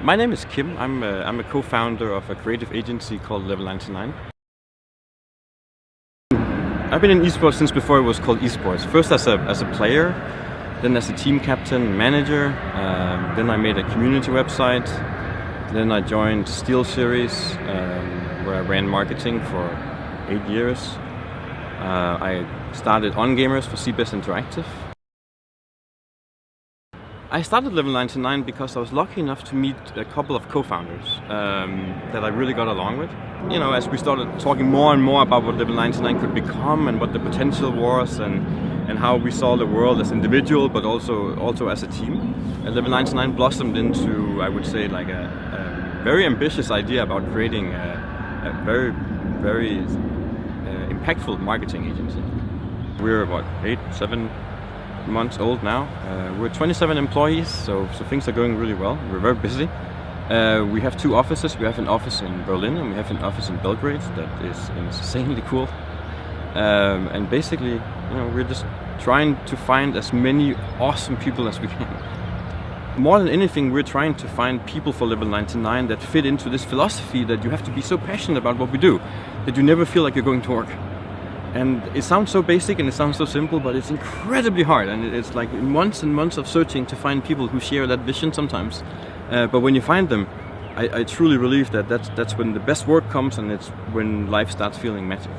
My name is Kim. I'm a co-founder of a creative agency called Level 99. I've been in esports since before it was called esports. First as a player, then as a team captain, manager. Then I made a community website. Then I joined Steel Series, where I ran marketing for 8 years. I started On Gamers for CBS Interactive. I started Level 99 because I was lucky enough to meet a couple of co-founders that I really got along with. You know, as we started talking more and more about what Level 99 could become and what the potential was and how we saw the world as individual but also as a team. Level 99 blossomed into, I would say, like a very ambitious idea about creating a very impactful marketing agency. We're about 7 months old now. We're 27 employees, so things are going really well. We're very busy. We have 2 offices. We have an office in Berlin and we have an office in Belgrade that is insanely cool. And basically, you know, we're just trying to find as many awesome people as we can. More than anything, we're trying to find people for Level 99 that fit into this philosophy that you have to be so passionate about what we do that you never feel like you're going to work. And it sounds so basic and it sounds so simple, but it's incredibly hard, and it's like months and months of searching to find people who share that vision sometimes. But when you find them, I truly believe that that's when the best work comes, and it's when life starts feeling magic.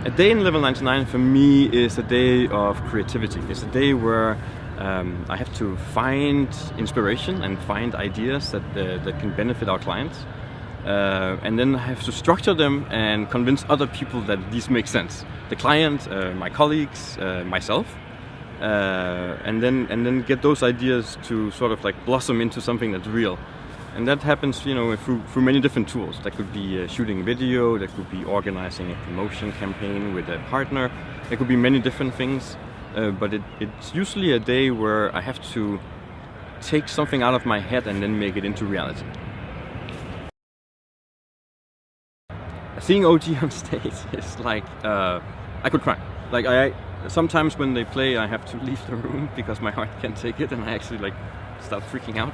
A day in Level 99 for me is a day of creativity. It's a day where I have to find inspiration and find ideas that can benefit our clients. And then I have to structure them and convince other people that these make sense. The client, my colleagues, myself, and then get those ideas to sort of like blossom into something that's real. And that happens, you know, through many different tools. That could be shooting video, that could be organizing a promotion campaign with a partner. There could be many different things, but it's usually a day where I have to take something out of my head and then make it into reality. Seeing OG on stage is like, I could cry. Like sometimes when they play, I have to leave the room because my heart can't take it, and I actually like start freaking out.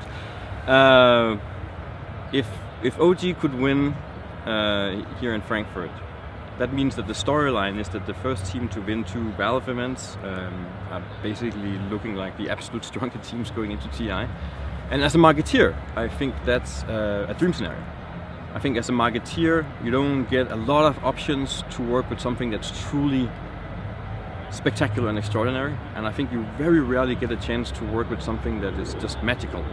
If OG could win here in Frankfurt, that means that the storyline is that the first team to win 2 Valve events are basically looking like the absolute strongest teams going into TI. And as a marketeer, I think that's a dream scenario. I think as a marketeer, you don't get a lot of options to work with something that's truly spectacular and extraordinary. And I think you very rarely get a chance to work with something that is just magical.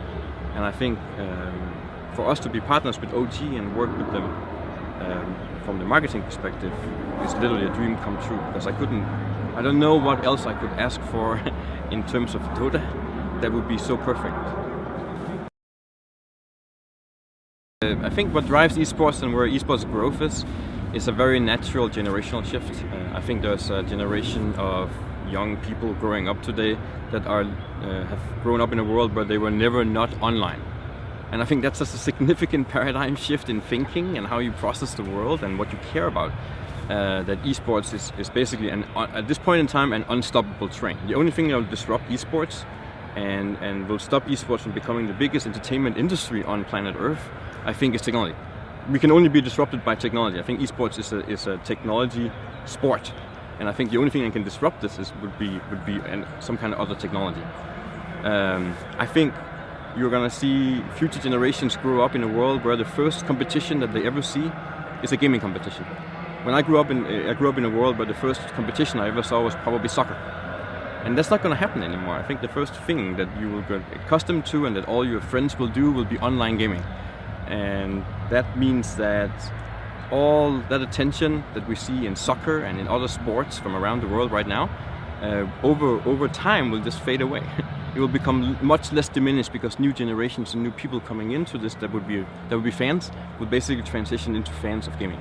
And I think for us to be partners with OG and work with them from the marketing perspective is literally a dream come true. Because I don't know what else I could ask for in terms of Dota that would be so perfect. I think what drives esports and where esports growth is a very natural generational shift. I think there's a generation of young people growing up today that have grown up in a world where they were never not online. And I think that's just a significant paradigm shift in thinking and how you process the world and what you care about. That esports is basically, at this point in time, an unstoppable train. The only thing that will disrupt esports and will stop esports from becoming the biggest entertainment industry on planet Earth, I think, is technology. We can only be disrupted by technology. I think esports is a technology sport, and I think the only thing that can disrupt this would be some kind of other technology. I think you're gonna see future generations grow up in a world where the first competition that they ever see is a gaming competition. When I grew up in a world where the first competition I ever saw was probably soccer. And that's not going to happen anymore. I think the first thing that you will get accustomed to and that all your friends will do will be online gaming. And that means that all that attention that we see in soccer and in other sports from around the world right now, over time will just fade away. It will become much less diminished because new generations and new people coming into this that would be fans will basically transition into fans of gaming.